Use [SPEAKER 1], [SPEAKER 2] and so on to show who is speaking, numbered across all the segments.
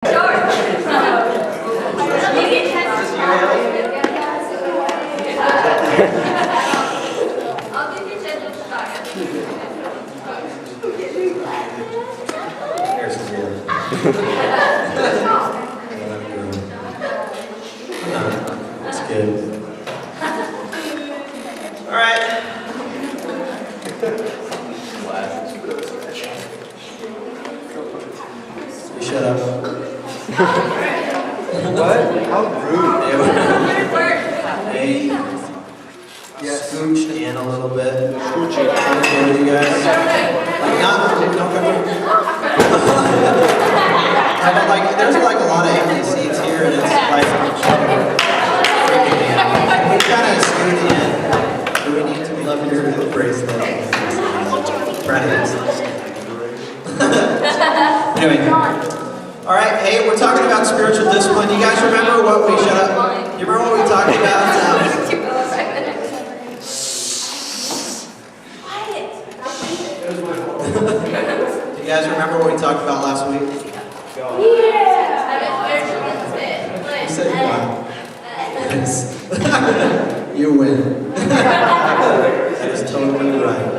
[SPEAKER 1] That's good. All right. You shut up.
[SPEAKER 2] What? How rude.
[SPEAKER 1] Hey. Scooched in a little bit.
[SPEAKER 2] Scoochie.
[SPEAKER 1] Okay with you guys? Like not, like there's like a lot of empty seats here, and it's like freaking me out. We kind of scoot in. Do we need to be love your bracelet? Friends. Anyway. All right. Hey, we're talking about spiritual discipline. You guys remember what we shut up? You remember what we talked about? You guys remember what we talked about last week? You said what? You win. That is totally right.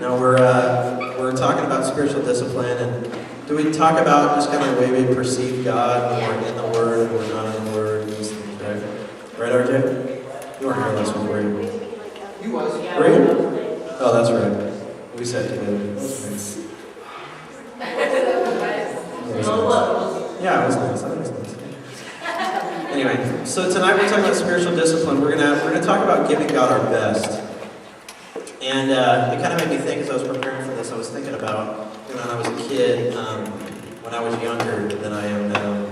[SPEAKER 1] Now we're talking about spiritual discipline, and do we talk about just kind of the way we perceive God when we're in the Word and we're not in the Word? Right, RJ? You weren't here last week, were you?
[SPEAKER 2] You was.
[SPEAKER 1] Were you? Oh, that's right. We said together. Yeah, it was nice. That was nice. Anyway, so tonight we're talking about spiritual discipline. We're gonna talk about giving God our best. And it kind of made me think as I was preparing for this. I was thinking about when I was a kid, when I was younger than I am now.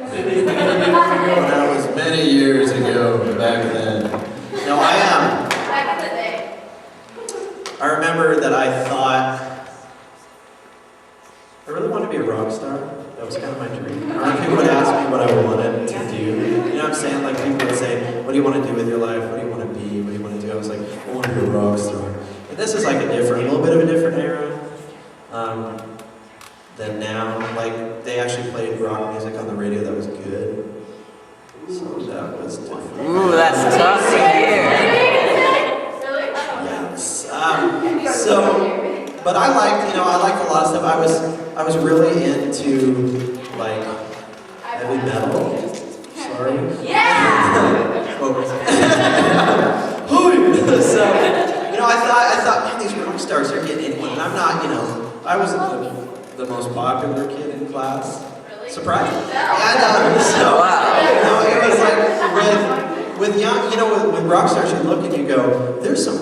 [SPEAKER 1] When I was many years ago, back then. No, I remember that I thought I really wanted to be a rock star. That was kind of my dream. Or people would ask me what I wanted to do. You know what I'm saying? Like people would say, what do you want to do with your life? What do you want to be? What do you want to do? I was like, I want to be a rock star. And this is like a little bit of a different era than now. Like they actually played rock music on the radio that was good. So that was different.
[SPEAKER 3] Ooh, that's tough to hear.
[SPEAKER 1] Yes. But I liked a lot of stuff. I was really into like heavy metal. Sorry. Yeah. So, I thought, man, these rock stars are getting anyone. And I'm not, I was the most popular kid in class. Surprise. And so, it was like with young, with rock stars, you look and you go, there's some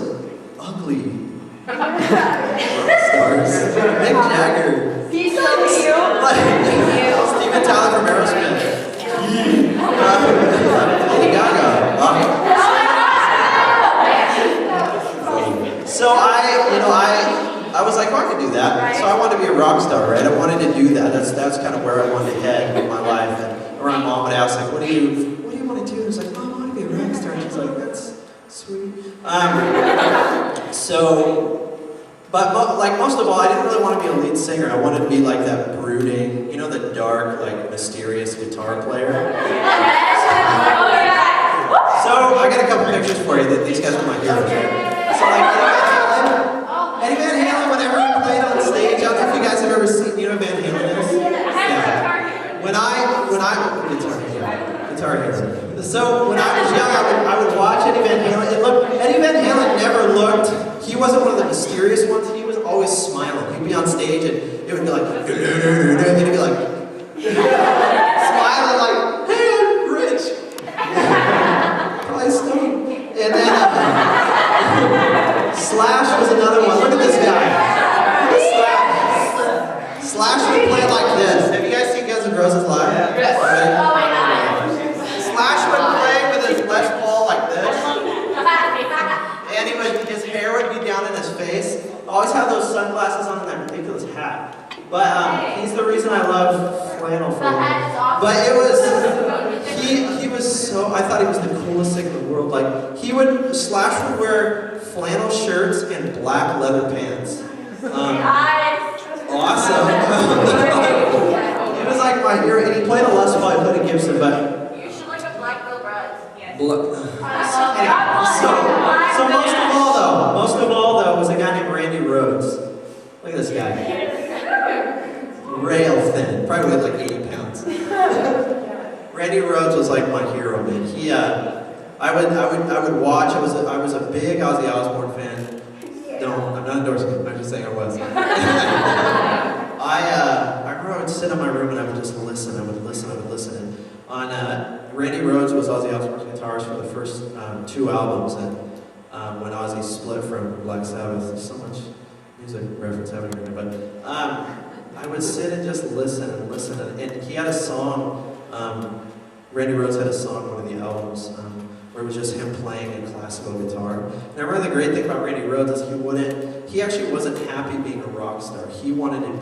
[SPEAKER 1] ugly rock stars. Mick Jagger.
[SPEAKER 4] He's so cute.
[SPEAKER 1] Steven Tyler from Aerosmith. Lady Gaga. So I was like, well, I could do that. So I wanted to be a rock star, right? I wanted to do that. That's kind of where I wanted to head in my life. And around mom would ask, like, what do you want to do? I was like, Mom, I want to be a rock star. And she's like, that's sweet. But like most of all, I didn't really want to be a lead singer. I wanted to be like that brooding, the dark, like mysterious guitar player. So I got a couple pictures for you that these guys were my heroes. So like Eddie Van Halen, whenever he played on stage, I don't know if you guys have ever seen, Van Halen is? Yeah. When I guitar hero. So when I was young, I would watch Eddie Van Halen. Eddie Van Halen never looked. He wasn't one of the mysterious ones. He was always smiling. He'd be on stage and it would be like, and he'd be like, smiling like, hey, I'm rich. Probably stoned. And then Slash was another one. Look at this guy. Slash would play like this. Have you guys seen Guns N' Roses live? Yes. Slash would play with his Les Paul like this. And his hair would be down in his face. Always have those sunglasses on and that ridiculous hat. But he's the reason I love flannel for him. But it was, he was so, I thought he was the coolest thing in the world. Like, Slash would wear flannel shirts and black leather pants. Awesome. my hero, and he played a Les Paul, he played a Gibson, but
[SPEAKER 4] You should look at Black Bill Brides. Yes.
[SPEAKER 1] Most of all though, was a guy named Randy Rhoads. Look at this guy. Rail thin, probably weighed like 80 pounds. Randy Rhoads was like my hero, man. I would watch. I was a big Ozzy Osbourne fan. No, I'm not endorsing him. I'm just saying I was. I remember I would sit in my room and I would just listen. I would listen. And on Randy Rhoads was Ozzy Osbourne's guitarist for the first 2 albums, and when Ozzy split from Black Sabbath, there's so much music reference happening here, but I would sit and just listen, and he had a song. Randy Rhoads had a song on one of the albums where it was just him playing a classical guitar. And I remember the great thing about Randy Rhoads is he actually wasn't happy being a rock star. He wanted to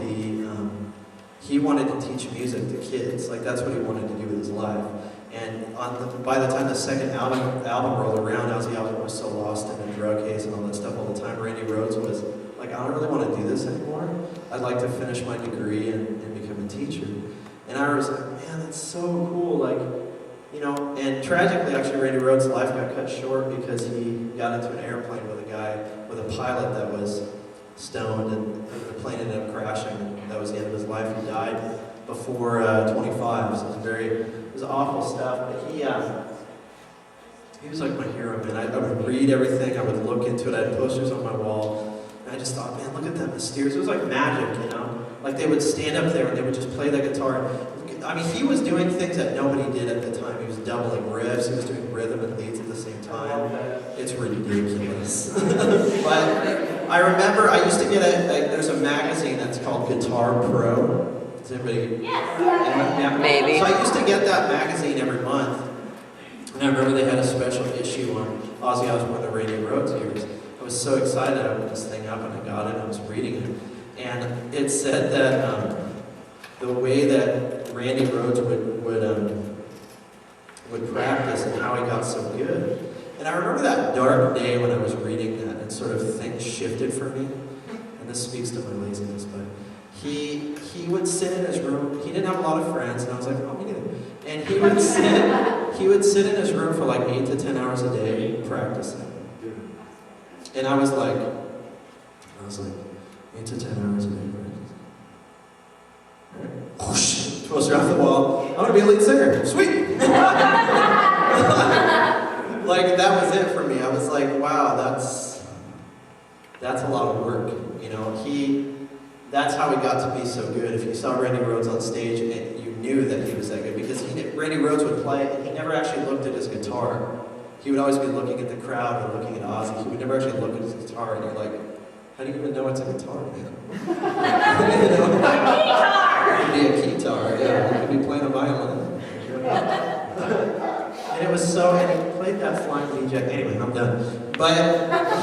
[SPEAKER 1] teach music to kids. Like that's what he wanted to do with his life. And by the time the second album rolled around, Ozzy Osbourne was so lost in a drug case and all that stuff all the time. Randy Rhoads was like, I don't really want to do this anymore. I'd like to finish my degree and become a teacher. And I was like, man, that's so cool. Like, you know, and tragically, actually, Randy Rhoads' life got cut short because he got into an airplane with a pilot that was stoned, and the plane ended up crashing, and that was the end of his life. He died before 25, so it was awful stuff. But he was like my hero, man. I would read everything, I would look into it. I had posters on my wall, and I just thought, man, look at that mysterious. It was like magic, you know. Like they would stand up there and they would just play the guitar. I mean, he was doing things that nobody did at the time. He was doubling riffs, he was doing rhythm and leads at the same time. It's ridiculous. But I remember I used to get there's a magazine that's called Guitar Pro. Does anybody? Yeah.
[SPEAKER 3] Maybe.
[SPEAKER 1] So I used to get that magazine every month. And I remember they had a special issue on Ozzy Osbourne, the Randy Rhoads years. I was so excited. I opened this thing up and I got it and I was reading it. And it said that the way that Randy Rhoads would practice and how he got so good. And I remember that dark day when I was reading that and sort of things shifted for me. And this speaks to my laziness, but he would sit in his room. He didn't have a lot of friends, and I was like, oh, me neither. And he would sit in his room for like 8 to 10 hours a day practicing. And I was like 8 to 10 hours a day practicing. Whoosh, poster off the wall. I'm gonna be a lead singer. Sweet. Like that was it for me. I was like, wow, that's a lot of work. You know, that's how he got to be so good. If you saw Randy Rhoads on stage, and you knew that he was that good because Randy Rhoads would play, and he never actually looked at his guitar. He would always be looking at the crowd or looking at Ozzy. He would never actually look at his guitar, and you're like, how do you even know it's a guitar, man? It'd be a guitar, yeah. He'd be playing a violin. And it was so, and he played that flying DJ. Anyway, I'm done. But,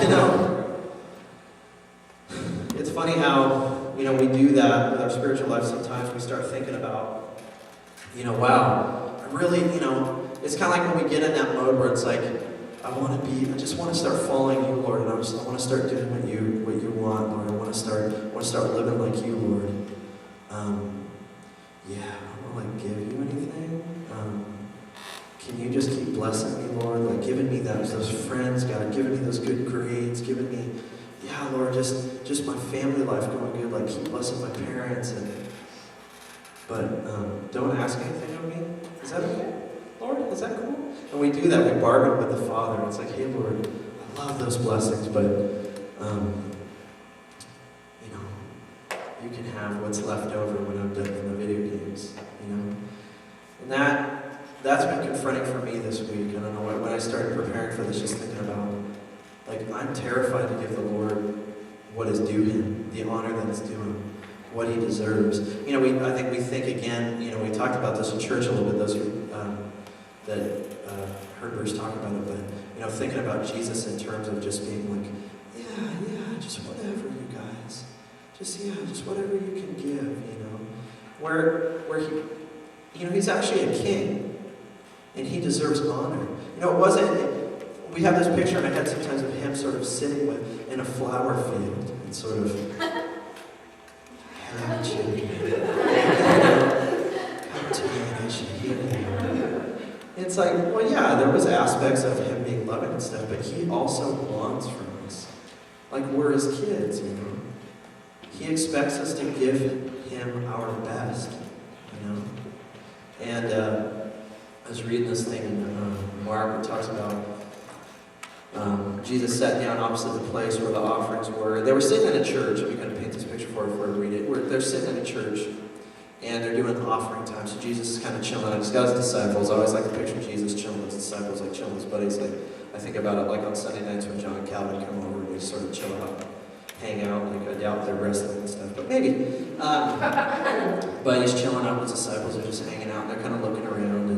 [SPEAKER 1] you know, it's funny how, you know, we do that with our spiritual life. Sometimes we start thinking about, you know, wow, I really, you know, it's kind of like when we get in that mode where it's like, I just want to start following you, Lord, and I want to start doing what you want, Lord. I want to start living like you, Lord. Yeah, I want to like give you anything. Can you just keep blessing me, Lord? Like giving me those friends, God, giving me those good grades, giving me, yeah, Lord, just my family life going good. Like keep blessing my parents, but don't ask anything of me. Is that okay? Lord, is that cool? And we do that, we bargain with the Father. It's like, hey Lord, I love those blessings, but you know, you can have what's left over when I'm done with the video games, you know? And that's been confronting for me this week. I don't know, when I started preparing for this, just thinking about, like, I'm terrified to give the Lord what is due him, the honor that is due him, what he deserves. You know, I think we think again, you know, we talked about this in church a little bit, those who heard Bruce talk about it, but, you know, thinking about Jesus in terms of just being like, yeah, just whatever, you guys. Just whatever you can give, you know. Where he, you know, he's actually a king, and he deserves honor. You know, we have this picture in my head sometimes of him sort of sitting in a flower field, and sort of, it's like, well, yeah, there was aspects of him being loving and stuff, but he also wants from us. Like, we're his kids, you know. He expects us to give him our best, you know. And I was reading this thing in Mark, it talks about Jesus sat down opposite the place where the offerings were. They were sitting in a church. I'm going to paint this picture for you before I read it. They're sitting in a church, and they're doing the offering time. So Jesus is kind of chilling. He's got his disciples. I always like to picture Jesus chilling with his disciples, like chilling with his buddies. Like, I think about it like on Sunday nights when John and Calvin come over and we sort of chill out, hang out. Like, I doubt they're wrestling and stuff, but maybe. But he's chilling out with his disciples. They're just hanging out. And they're kind of looking around,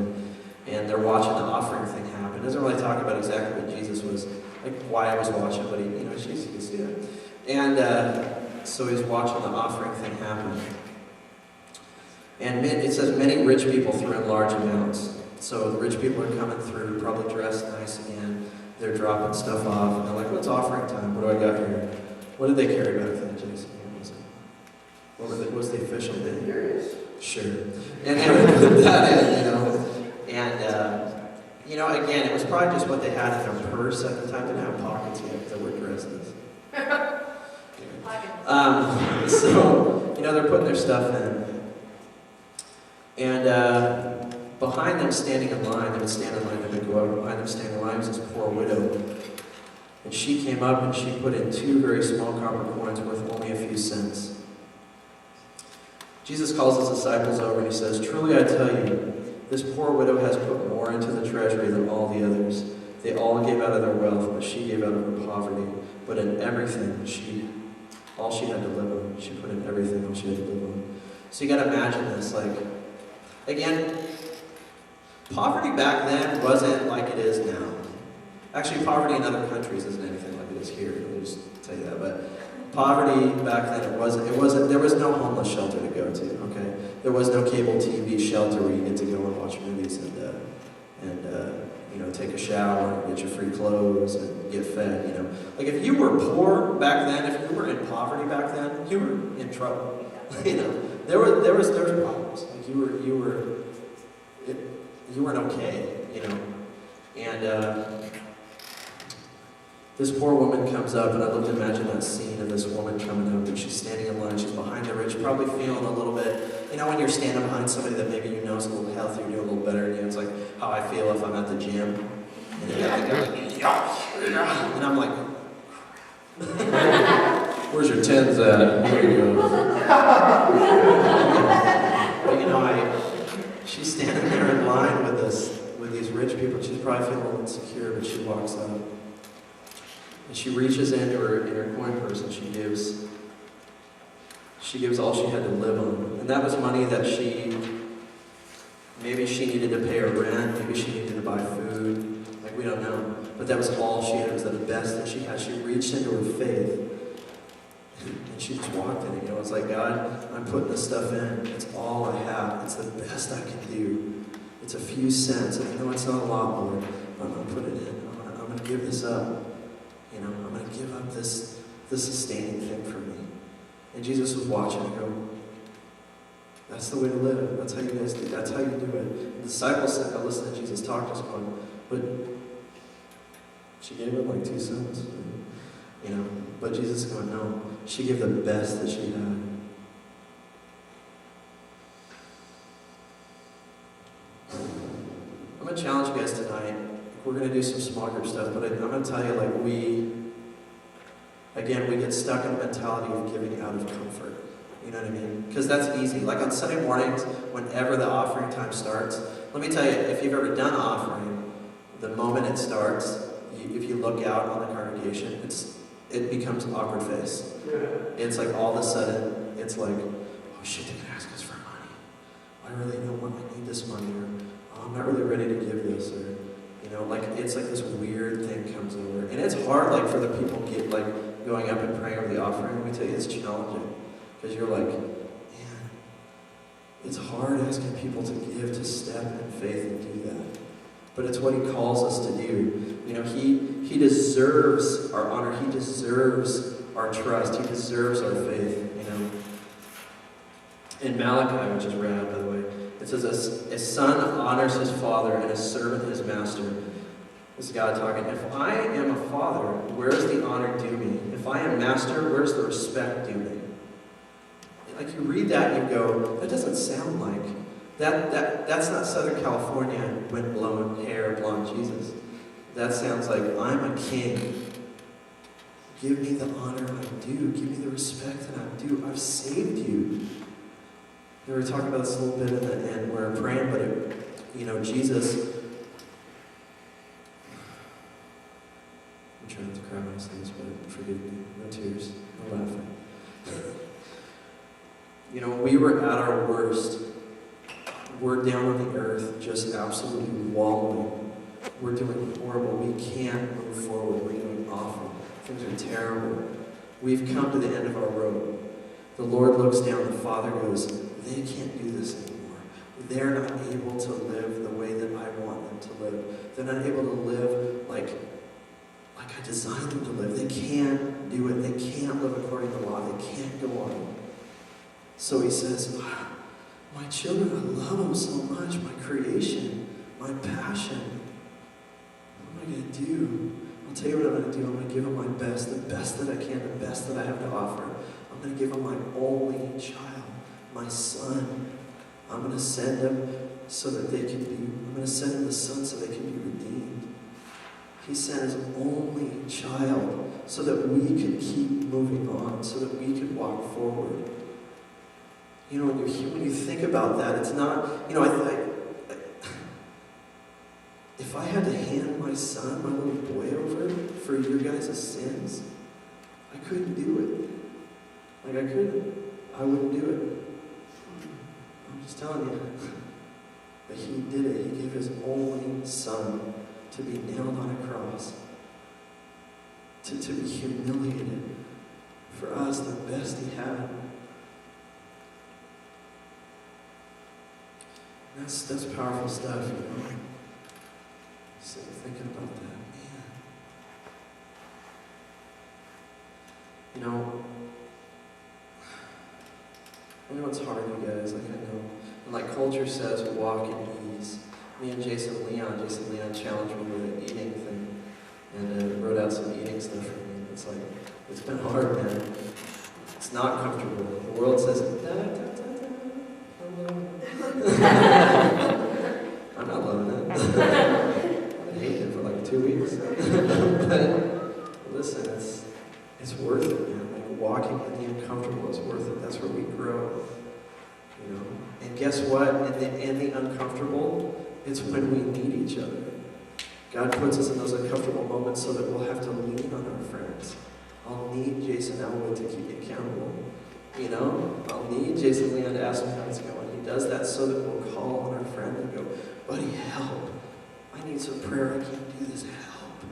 [SPEAKER 1] and they're watching the offering thing happen. It doesn't really talk about exactly what Jesus was, like why I was watching, but he, you know, you can see it. And so he's watching the offering thing happen. And it says many rich people threw in large amounts. So the rich people are coming through, probably dressed nice again. They're dropping stuff off, and they're like, "What's offering time? What do I got here?" What did they carry back then, Jason? What was the official thing? Sure. And they would put that in, you know. And you know, again, it was probably just what they had in their purse at the time. They didn't have pockets yet because they were dresses. So, you know, they're putting their stuff in. And behind them, standing in line, they would stand in line, they would go out. Behind them, standing in line, was this poor widow. And she came up and she put in 2 very small copper coins worth only a few cents. Jesus calls his disciples over and he says, "Truly I tell you, this poor widow has put more into the treasury than all the others. They all gave out of their wealth, but she gave out of her poverty. But in everything, all she had to live on. She put in everything all she had to live on." So you got to imagine this. Like, again, poverty back then wasn't like it is now. Actually, poverty in other countries isn't anything like it is here. Let me just tell you that. But poverty back then, it wasn't. There was no homeless shelter to go to. Okay. There was no cable TV shelter where you get to go and watch movies and you know, take a shower and get your free clothes and get fed, you know. Like, if you were poor back then, if you were in poverty back then, you were in trouble. You know, there was problems. Like, you weren't okay, you know. And this poor woman comes up, and I'd love to imagine that scene of this woman coming up, and she's standing in line, she's behind the rich, probably feeling a little bit, you know, when you're standing behind somebody that maybe you know is a little healthier, doing a little better than you, it's like how I feel if I'm at the gym, and you got the guy, and I'm like, "Where's your tens at?" Here you go. But you know, she's standing there in line with these rich people, she's probably feeling a little insecure, but she walks up. And she reaches into her coin purse and she gives all she had to live on. And that was money that maybe she needed to pay her rent, maybe she needed to buy food, like, we don't know. But that was all she had, it was the best that she had. She reached into her faith and she just walked in it. You know, it's like, "God, I'm putting this stuff in. It's all I have. It's the best I can do. It's a few cents. And I know it's not a lot, Lord, but I'm going to put it in. I'm going to give this up. You know, I'm going to give up this sustaining thing for me." And Jesus was watching and go, "That's the way to live. That's how you guys do. That's how you do it." The disciples said, "I listened to Jesus talk to us going, but she gave him like 2 cents." You know, but Jesus is going, "No, she gave the best that she had." I'm going to challenge you guys tonight. We're going to do some small group stuff, but I'm going to tell you, like, we get stuck in the mentality of giving out of comfort. You know what I mean? Because that's easy. Like, on Sunday mornings, whenever the offering time starts, let me tell you, if you've ever done offering, the moment it starts, if you look out on the congregation, it becomes an awkward face. It's like all of a sudden, it's like, "Oh shit, they're going to ask us for money. I really don't want to need this money," or, "Oh, I'm not really ready to give this," or, you know, like, it's like this weird thing comes over. And it's hard, like, for the people going up and praying over the offering. Let me tell you, it's challenging. Because you're like, man, it's hard asking people to give, to step in faith and do that. But it's what he calls us to do. You know, he deserves our honor. He deserves our trust. He deserves our faith, you know. In Malachi, which is rad, by the way, it says, a son honors his father and a servant his master. This is God talking. If I am a father, where's the honor due me? If I am master, where's the respect due me? Like you read that and you go, that doesn't sound like, that's not Southern California wind-blown hair blonde Jesus. That sounds like, I'm a king. Give me the honor I do. Give me the respect that I'm due. I've saved you. We were talking about this a little bit in the end. We're praying, but Jesus. I'm trying not to cry when I say this, but forgive me. No tears, no laughing. When we were at our worst, we're down on the earth, just absolutely wallowing. We're doing horrible. We can't move forward. We're doing awful. Things are terrible. We've come to the end of our road. The Lord looks down, the Father goes, they can't do this anymore. They're not able to live the way that I want them to live. They're not able to live like I designed them to live. They can't do it. They can't live according to law. They can't go on. So he says, my children, I love them so much. My creation, my passion. What am I going to do? I'll tell you what I'm going to do. I'm going to give them my best, the best that I can, the best that I have to offer. I'm going to give them my only child, my son. I'm going to send him so that they can be, I'm going to send him the son so they can be redeemed. He sent his only child so that we could keep moving on, so that we could walk forward. When you think about that, it's not, if I had to hand my son, my little boy over for your guys' sins, I couldn't do it. I couldn't. I wouldn't do it. I'm just telling you. But he did it. He gave his only son to be nailed on a cross, to be humiliated. For us, the best he had. That's powerful stuff, So thinking about that, man. I know it's hard, you guys. I know. And culture says, walk in ease. Me and Jason Leon challenged me with an eating thing, and wrote out some eating stuff for me. It's been hard, man. It's not comfortable. The world says, I'm not loving it. I've been hating it for 2 weeks. But listen, it's worth it, man. Walking in the uncomfortable is worth it. That's where we grow. And guess what? In the uncomfortable, it's when we need each other. God puts us in those uncomfortable moments so that we'll have to lean on our friends. I'll need Jason Elwood to keep me accountable. I'll need Jason Leon to ask me how it's going. He does that so that we'll call on our friend and go, buddy, help. I need some prayer. I can't do this. Help.